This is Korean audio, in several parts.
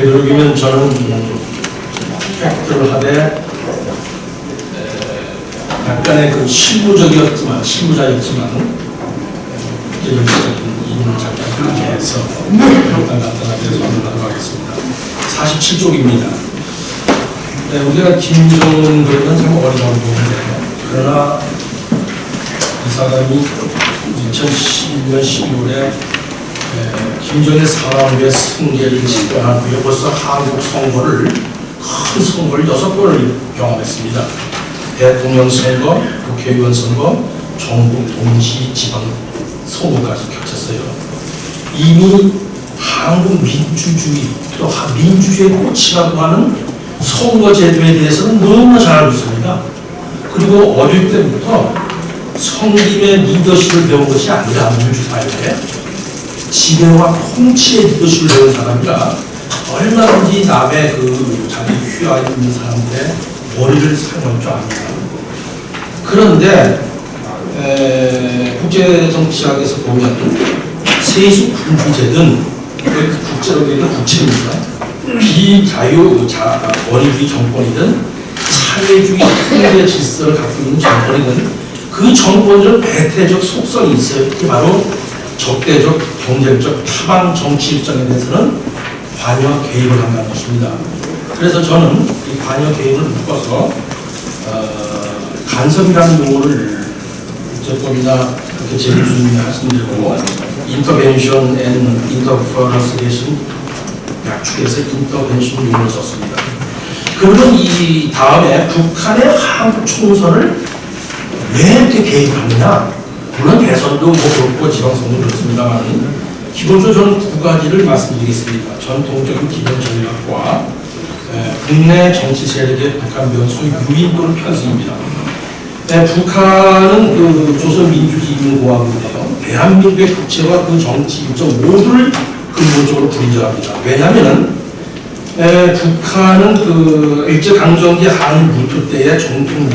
되도록이면 저는 팩트를 하되 약간의 그 실무자였지만 국제정치적인 이론을 잠깐 해서 일단 간단하게 설명하도록 하겠습니다. 47쪽입니다. 네, 우리가 김정은 그러면 참 어려운 부분인데요. 그러나 이 사람이 2011년 12월에 김정일 사왕의 승계를 집권한 후에 벌써 한국 선거를 큰 선거를 6번을 경험했습니다. 대통령 선거, 국회의원 선거, 전국 동시 지방 선거까지 겹쳤어요. 이미 한국 민주주의 또 민주주의의 꽃이라고 하는 선거제도에 대해서는 너무나 잘 알고 있습니다. 그리고 어릴 때부터 성김의 리더십을 배운 것이 아니라 민주사회에 지배와 통치의 리더십을 배운 사람이라 얼마든지 남의 그 자기 휘하에 있는 사람들의 머리를 사용할 줄 압니다. 그런데 국제정치학에서 보면 세수군주제든 국제로 되는 국체입니다. 비자유 원위주의 정권이든 사회주의 통제 질서를 갖고 있는 정권이든 그 정권은 배태적 속성이 있어요. 그게 바로 적대적, 경쟁적, 타방 정치 입장에 대해서는 관여 개입을 한다는 것입니다. 그래서 저는 이 관여 개입을 묶어서 간섭이라는 용어를 국제법이나 그렇게 제일주님이 하신 대로 인터벤션 앤 인터퍼런스레이션 약축해서 인터벤션 용어를 썼습니다. 그러면 이 다음에 북한의 한국 총선을 왜 이렇게 개입하느냐? 물론 대선도 그렇고 지방선도 그렇습니다만 기본적으로 저는 두 가지를 말씀드리겠습니다. 전통적인 기본 전략과 국내 정치 세력의 북한 변수 유인 또는 편승입니다. 북한은 그 조선민주주의인민공화국인데요. 대한민국의 국채와 그 정치 일정 모두를 근본적으로 불인정합니다. 왜냐하면 북한은 그 일제강점기 한일 무토 때의 정통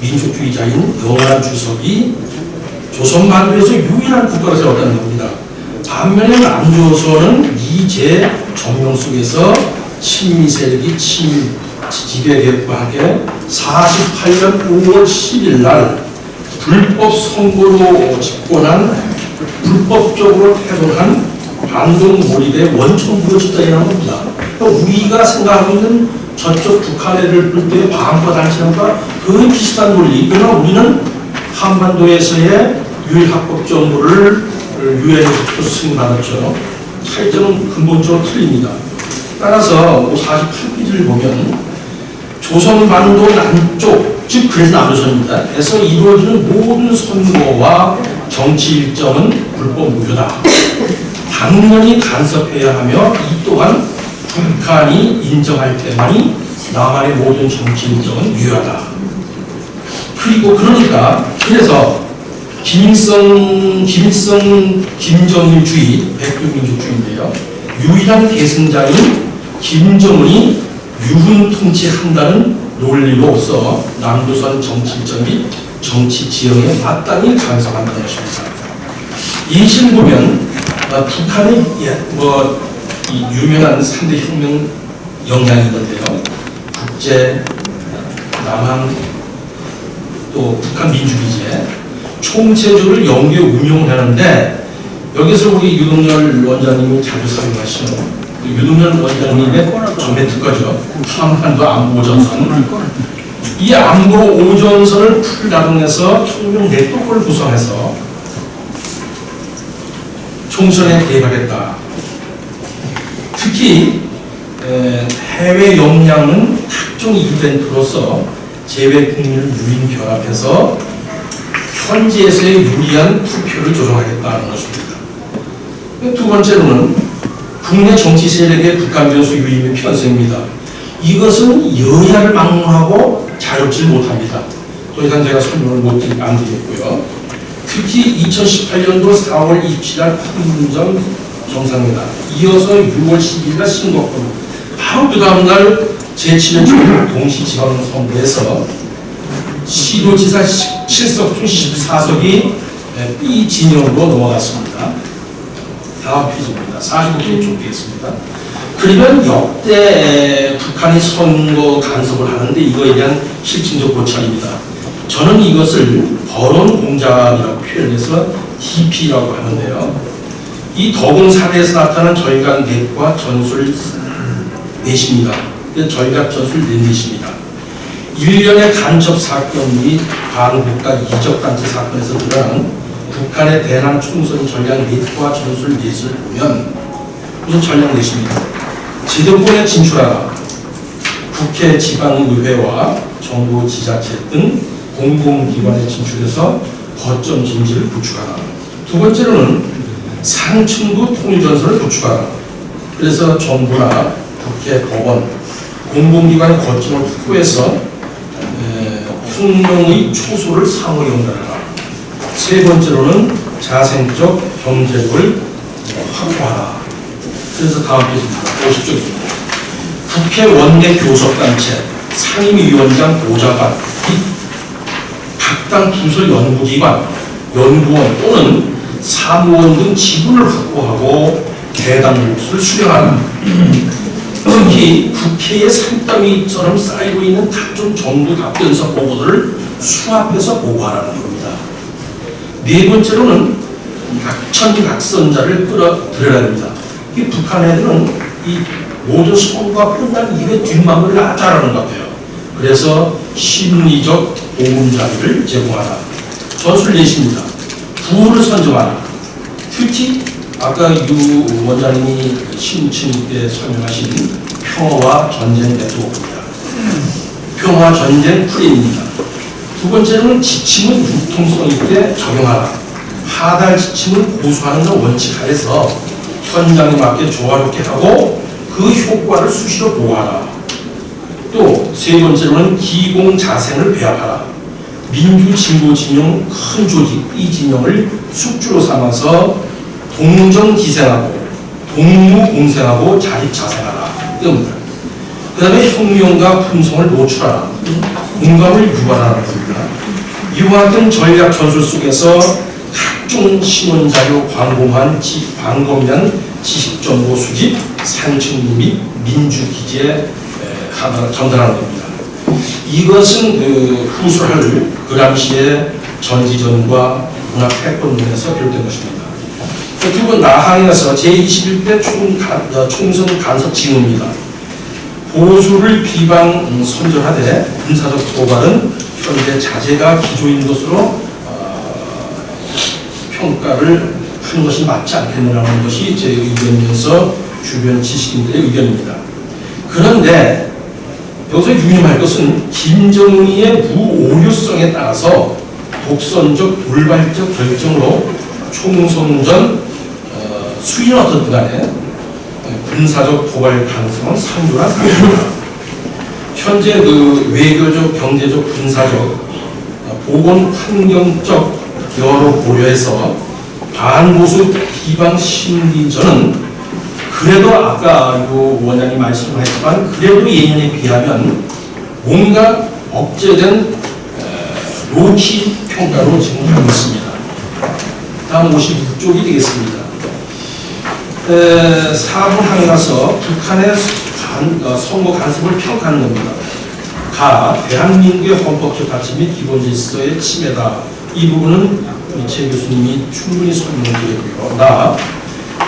민족주의자인 영원한 주석이 조선반도에서 유일한 국가를 세웠다는 겁니다. 반면에 남조선은 이제 정령 속에서 친미 세력이 지배 개혁과 함께 48년 5월 10일 날 불법 선거로 집권한 불법적으로 태동한 반동 몰입의 원천부로 집단이라는 겁니다. 우리가 생각하고 있는 저쪽 북한애를 볼 때 방과 단체과 그 비슷한 논리. 그러나 우리는 한반도에서의 유일합법 정부를 유엔에서 승인받았죠. 차이점은 근본적으로 틀립니다. 따라서 48페이지를 보면 조선반도 남쪽, 즉 그래서 남조선입니다. 에서 이루어지는 모든 선거와 정치 일정은 불법 무효다. 당연히 간섭해야 하며 이 또한 북한이 인정할 때만이 남한의 모든 정치 일정은 유효하다. 그리고 그래서 김정일주의, 백두민족주의인데요. 유일한 계승자인 김정은이 유훈 통치한다는 논리로서 남조선 정치 일정 및 정치 지형에 마땅히 간섭한다는 것입니다. 이 실 보면 북한의 이 유명한 3대 혁명 역량이 있는데요. 국제, 남한, 또 북한 민주기제, 총체적으로 연계 운용을 하는데 여기서 우리 유동열 원장님이 자주 사용하시는 유동열 원장님의 전매 특허죠. 한반도 안보오전선. 이 안보오전선을 풀나동해서 혁명 네트워크를 구성해서 총선에 개입하겠다. 특히 해외 역량은 각종 이벤트로서 재외 국민을 유인 결합해서 현지에서의 유리한 투표를 조정하겠다는 것입니다. 두 번째로는 국내 정치 세력의 북한 변수 유입의 편성입니다. 이것은 여야를 막론하고 자유롭지 못합니다. 더 이상 제가 설명을 안 드리겠고요. 특히 2018년도 4월 27일 판문점 정상회담, 이어서 6월 10일날 싱가포르, 바로 그 다음날 제7회 동시지방선거에서 시도지사 7석 중 14석이 B 진영으로 넘어갔습니다. 다음 페이지입니다. 45쪽 쭉 되겠습니다. 그러면 역대 북한이 선거 간섭을 하는데 이거에 대한 실증적 고찰입니다. 저는 이것을 거론 공작이라고 표현해서 DP라고 하는데요. 이 더공 사례에서 나타난 절간 넷과 전술 넷입니다. 절간 전술 넷입니다. 일련의 간첩 사건 및 반국가 이적단체 사건에서 드러난 북한의 대남 총선 전략 넷과 전술 넷을 보면 우선 전략 넷입니다. 지도권에 진출하라. 국회 지방의회와 정부 지자체 등 공공기관에 진출해서 거점 진지를 구축하라. 두 번째로는 상층부 통일전선을 구축하라. 그래서 정부나 국회, 법원, 공공기관의 거점을 확보해서 혁명의 초소를 상호 연결하라. 세 번째로는 자생적 경제력을 확보하라. 그래서 다음 페이지입니다. 50쪽입니다. 국회 원내 교섭단체, 상임위원장 보좌관, 각 당 부서 연구기관, 연구원 또는 사무원 등 지분을 확보하고 대당 몫을 수령하라. 특히 국회의 산더미처럼 쌓이고 있는 각종 정부 답변서 보고들을 수합해서 보고하라는 겁니다. 네 번째로는 각천각선자를 끌어들여야 됩니다. 이 북한 애들은 이 모든 선거가 끝난 이후에 뒷마무리를 아주 잘하는 것 같아요. 그래서 심리적 보금 자리를 제공하라. 전술 넷입니다. 부호를 선정하라. 특히 아까 유 원장님이 신청 때 설명하신 평화와 전쟁 네트워크입니다. 평화 전쟁 프레임입니다. 두 번째로는 지침은 융통성 있게 적용하라. 하달 지침을 고수하는 원칙 하에서 현장에 맞게 조화롭게 하고 그 효과를 수시로 보호하라. 또 세 번째로는 기공자생을 배합하라. 민주진보진영 큰 조직 이 진영을 숙주로 삼아서 동정기생하고 동무공생하고 자립자생하라. 이겁니다. 그 다음에 혁명과 품성을 노출하라. 공감을 유발하라는 겁니다. 이와 같은 전략 전술 속에서 각종 신원자료 광범위한 지식정보 수집, 상층 및 민주기지에 전달하는 겁니다. 이것은 후술할 그람시의 전지전과 문학 패권론에서 비롯된 것입니다. 두 번 나항에서 제21대 총선 간섭 징후입니다. 보수를 비방 선전하되 군사적 도발은 현재 자제가 기조인 것으로 평가를 하는 것이 맞지 않겠느냐는 것이 제 의견이면서 주변 지식인들의 의견입니다. 그런데 여기서 유념할 것은 김정은의 무오류성에 따라서 독선적 돌발적 결정으로 총선 전 수위는 어떻든 간에 군사적 도발 가능성은 상당한 상황입니다. 현재 그 외교적, 경제적, 군사적, 보건 환경적 여러 고려해서 반보수 비방 심리전은 그래도 아까 원장님 말씀하셨지만 그래도 예년에 비하면 뭔가 억제된 로키 평가로 지금 하고 있습니다. 다음 56쪽이 되겠습니다. 4분 항에 가서 북한의 선거 간섭을 평가하는 겁니다. 대한민국의 헌법적 가치 및 기본질서의 침해다. 이 부분은 이채 교수님이 충분히 설명드렸고요.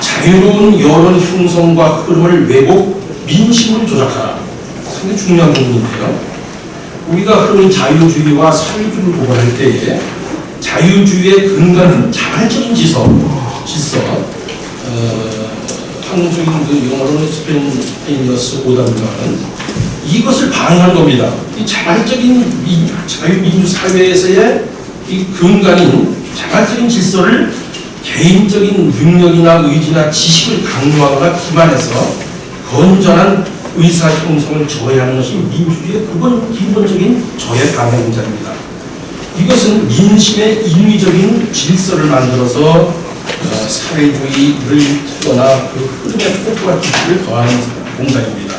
자유로운 여론 형성과 흐름을 왜곡, 민심을 조작하라. 상당히 중요한 부분인데요. 우리가 흔히 자유주의와 사회주의를 구분할 때에 자유주의의 근간은 자발적인 질서, 한국적인 그 영어로는 스페인어스 오답이라는 이것을 방해하는 겁니다. 이 자발적인 자유민주 사회에서의 이 근간인 자발적인 질서를 개인적인 능력이나 의지나 지식을 강요하거나 기반해서 건전한 의사 형성을 저해하는 것이 민주주의의 기본적인 저해 방해 공작입니다. 이것은 민심의 인위적인 질서를 만들어서 사회주의를 틀거나 그 흐름에 폭발한 기술을 더하는 공작입니다.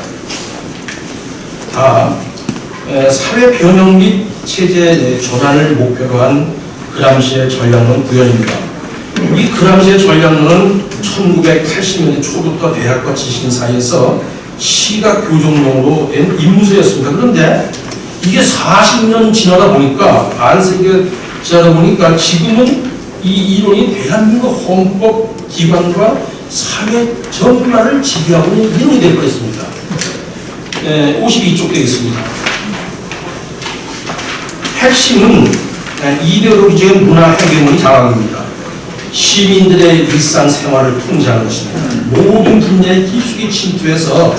사회 변형 및 체제 전환을 목표로 한 그람시의 전략론 구현입니다. 이 그람시의 전략론은 1980년대 초부터 대학과 지식인 사이에서 시각 교정용으로 된 임무서였습니다. 그런데 이게 40년 지나다 보니까 반세기 지나다 보니까 지금은 이 이론이 대한민국 헌법기관과 사회 전반을 지배하고 있는 이론이 될 뻔했습니다. 52쪽 되겠습니다. 핵심은 이데올로기적인 문화 해결문이 자랑입니다. 시민들의 일상생활을 통제하는 것입니다. 모든 분야의 깊숙이 침투해서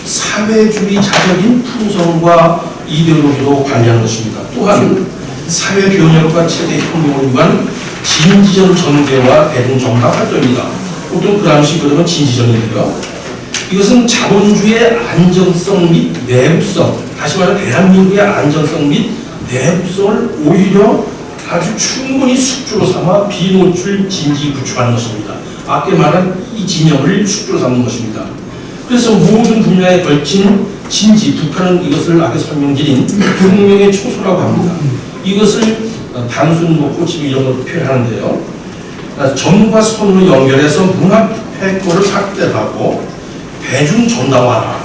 사회주의 자적인 풍성과 이데올로기로 관리하는 것입니다. 또한 사회 변혁과 체계 혁명을 위한 진지전 전개와 대중정당 활동입니다. 보통 그람시 그러면 진지전인데요. 이것은 자본주의의 안정성 및 내부성, 다시 말해 대한민국의 안정성 및 내부성을 오히려 아주 충분히 숙주로 삼아 비노출 진지 구축하는 것입니다. 아까 말한 이 진영을 숙주로 삼는 것입니다. 그래서 모든 분야에 걸친 진지, 북한은 이것을 아까 설명드린 혁명의 초소라고 합니다. 이것을 단순 호칭 이런 걸로 표현하는데요. 정과 선으로 연결해서 문화 획도를 확대하고 대중 정당화하라.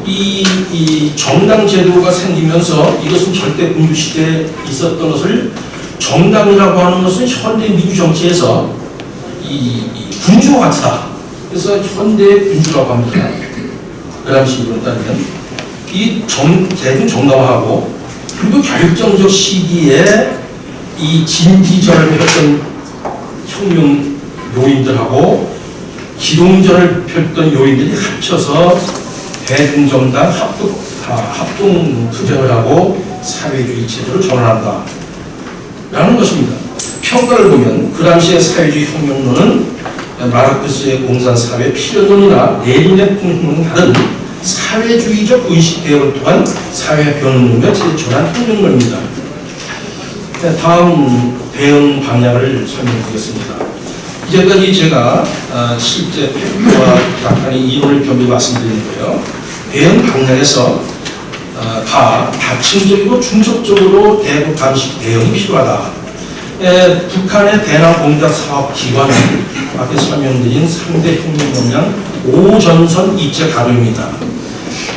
이 정당 제도가 생기면서 이것은 절대 군주 시대에 있었던 것을 정당이라고 하는 것은 현대 미국 정치에서 이 군주와 같다. 그래서 현대 군주라고 합니다. 그런 식으로 따르면 이 대중 정당화하고 그리고 결정적 시기에 이 진지전을 폈던 혁명 요인들하고 기동전을 폈던 요인들이 합쳐서 대중정당 합동 투쟁을 하고 사회주의 체제로 전환한다 라는 것입니다. 평가를 보면 그 당시의 사회주의 혁명론은 마르크스의 공산사회 필연론이나 레닌의 풍문과는 다른 사회주의적 의식 개혁을 통한 사회 변론과 체제 전환 혁명론입니다. 다음 대응 방향을 설명드리겠습니다. 이제까지 제가 실제 팩트와 약간의 이론을 겸비 말씀드리는데요. 대응 방향에서 다 다층적이고 중첩적으로 대북 감시 대응이 필요하다. 북한의 대남 공작 사업 기관은 앞에 설명드린 3대 혁명 역량 5전선 입체 가동입니다.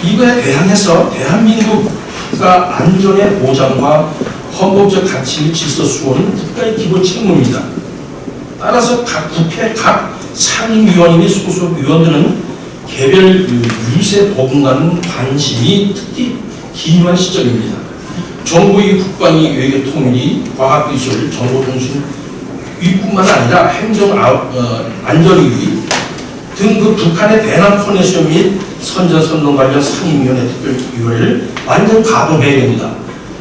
이거에 대항해서 대한민국가 안전의 보장과 헌법적 가치 질서 수호는 국가의 기본 책무입니다. 따라서 각 국회 각 상임위원 및 소속 위원들은 개별 유세 법문과는 관심이 특히 기이한 시점입니다. 정부의 국방위, 외교 통일이, 과학기술, 정보통신 위뿐만 아니라 행정 안전위 등 그 북한의 대남 커넥션 및 선전선동 관련 상임위원회 특별위원회를 완전 가동해야 됩니다.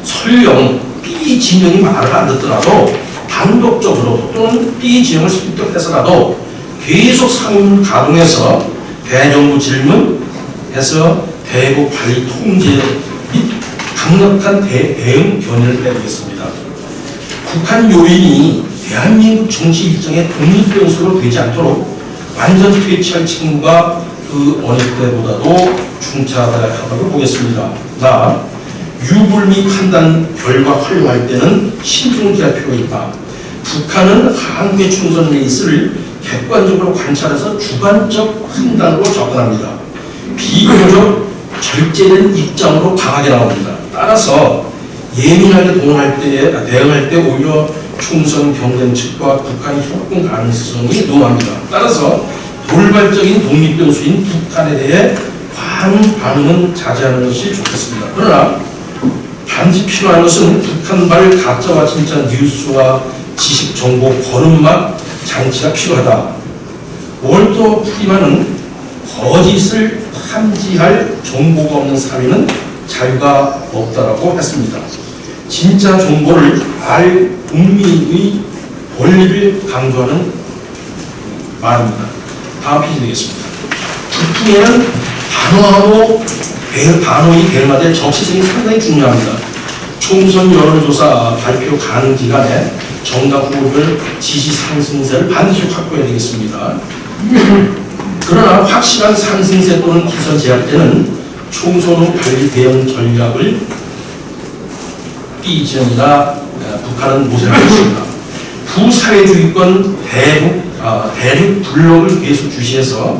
설령 B 진영이 말을 안 듣더라도 단독적으로 또는 B 진영을 설득해서라도 계속 상임위를 가동해서 대정부 질문해서 대북 관리 통제 및 강력한 대응 견해를 해야 되겠습니다. 북한 요인이 대한민국 정치 일정의 독립 변수로 되지 않도록 완전 퇴치할 책임과 그 어느 때보다도 중차하다고 보겠습니다. 유불 및 판단 결과 활용할 때는 신중할 필요가 있다. 북한은 한국의 총선 레이스를 객관적으로 관찰해서 주관적 판단으로 접근합니다. 비교적 절제된 입장으로 강하게 나옵니다. 따라서 예민하게 대응할 때 오히려 총선 경쟁 측과 북한의 협공 가능성이 농후합니다. 따라서 돌발적인 독립 변수인 북한에 대해 반응은 자제하는 것이 좋겠습니다. 그러나 반드시 필요한 것은 북한발 가짜와 진짜 뉴스와 지식 정보 거름막 장치가 필요하다. 월도 프리만은 거짓을 탐지할 정보가 없는 사회는 자유가 없다라고 했습니다. 진짜 정보를 알 국민의 권리를 강조하는 말입니다. 다음 페이지 되겠습니다. 북풍에는 단어의 대응하되 정치성이 상당히 중요합니다. 총선 여론조사 발표 가능 기간에 정당 후보별 지지 상승세를 반드시 확보해야 되겠습니다. 그러나 확실한 상승세 또는 기선 제약 때는 총선 후 관리 대응 전략을 B 지역이나 북한은 모색할 것입니다. 구사회주의권 대륙 블록을 계속 주시해서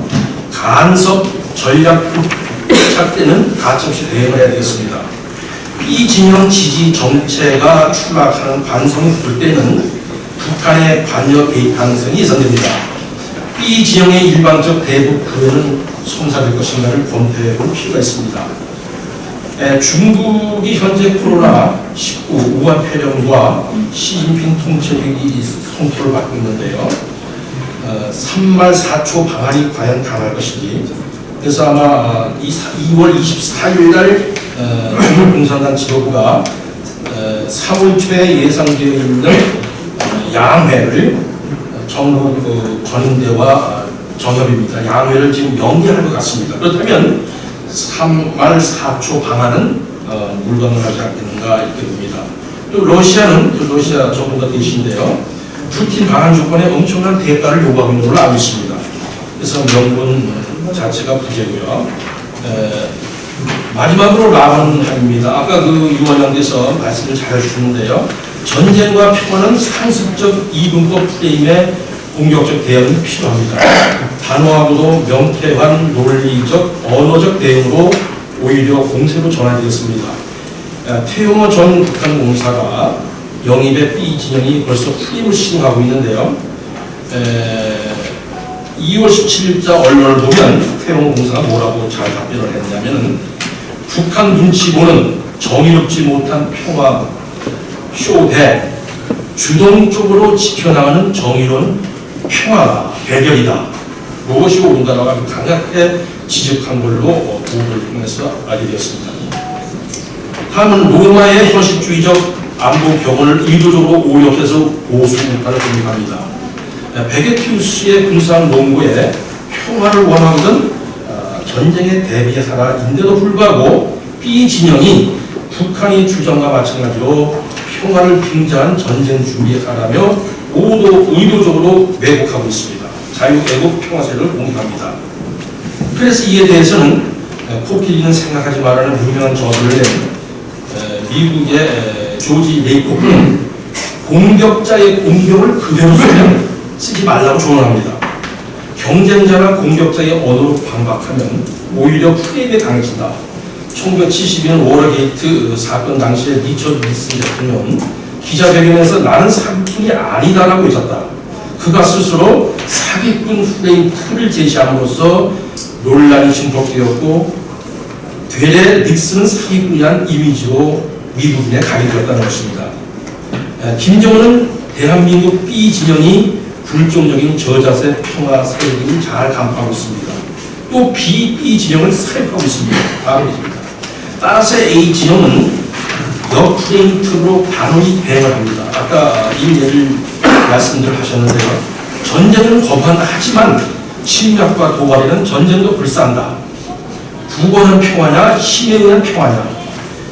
간섭 전략 부착되는 가점시 대응을 해야 되겠습니다. 이 진영 지지 정체가 추락하는 관성이 볼 때는 북한의 관여 개입 가능성이 예상됩니다. 이 지형의 일방적 대북 구애는 성사될 것인가를 검토해 볼 필요가 있습니다. 중국이 현재 코로나19 우한 폐렴과 시진핑 통치력이 손톱을 받고 있는데요. 3말 4초 방안이 과연 강할 것인지, 그래서 아마 2월 24일 날 중국 공산당 지도부가 3월 초에 예상되어 있는 양회를 전국 전임대와 정협입니다. 양회를 지금 연기할 것 같습니다. 그렇다면 3말 4초 방안은 물건하지 않겠는가 이렇게 봅니다. 또 러시아는 러시아 정부가 계신데요. 푸틴 방한 조건에 엄청난 대가를 요구하고 있는 걸로 알고 있습니다. 그래서 명분 자체가 부재고요. 마지막으로 라반입니다. 아까 그 유원장께서 말씀을 잘 해주셨는데요. 전쟁과 평화는 상습적 이분법 프레임의 공격적 대응이 필요합니다. 단호하고도 명쾌한 논리적, 언어적 대응으로 오히려 공세로 전환되었습니다. 태용호 전 북한 공사가 영입의 B 진영이 벌써 프레임을 시행하고 있는데요. 2월 17일자 언론을 보면 태용호 공사가 뭐라고 잘 답변을 했냐면은 북한 눈치 보는 정의롭지 못한 평화 쇼대 주동적으로 지켜나가는 정의로운 평화다, 대결이다. 무엇이 옳은가라고 아주 강하게 지적한 걸로 보도를 통해서 알게 되었습니다. 다음은 로마의 현실주의적 안보 격언을 의도적으로 오역해서 보수 우파를 공격합니다. 베게티우스의 군사학 논구에 평화를 원하거든 전쟁에 대비하라인데도 불구하고 B 진영이 북한이 주장과 마찬가지로 평화를 빙자한 전쟁 준비하라며 모두 의도적으로 왜곡하고 있습니다. 자유애국 평화세를 공격합니다. 그래서 이에 대해서는 코끼리는 생각하지 말라는 유명한 저술을 낸 미국의 조지 레이코프는 공격자의 공격을 그대로 쓰지 말라고 조언합니다. 경쟁자나 공격자의 언어로 반박하면 오히려 프레임에 강해진다. 1972년 워터게이트 사건 당시에 리처드 닉슨 대통령은 기자회견에서 나는 사기꾼이 아니다라고 외쳤다. 그가 스스로 사기꾼 프레임 틀을 제시함으로써 논란이 증폭되었고 되레 닉슨은 사기꾼이란 이미지로 미국인에 가게 되었다는 것입니다. 김정은은 대한민국 B 진영이 불종적인 저자세 평화 세력을 잘 간파하고 있습니다. 또 B 진영을 사입하고 있습니다. 따라서 A 진영은 역프레임 틀로 단호히 대응을 합니다. 아까 이 예를 말씀들 하셨는데요. 전쟁은 거부한다 하지만 침략과 도발에는 전쟁도 불사한다. 굳건한 평화냐 힘에 의한 평화냐.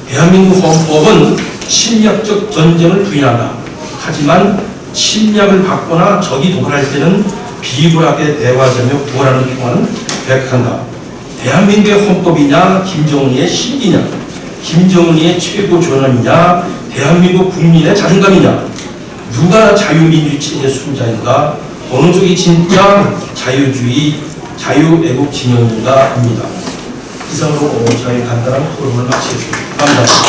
대한민국 헌법은 침략적 전쟁을 부인한다. 하지만 침략을 받거나 적이 도발할 때는 비굴하게 대화하자며 구하라는 평화는 백한다. 대한민국의 헌법이냐 김정은의 신기냐, 김정은의 최고 존엄이냐, 대한민국 국민의 자존감이냐, 누가 자유민주주의 체제 수호자인가, 어느 쪽이 진짜 자유주의, 자유애국 진영인가입니다. 이상으로 저희 간단한 토론을 마치겠습니다. 감사합니다.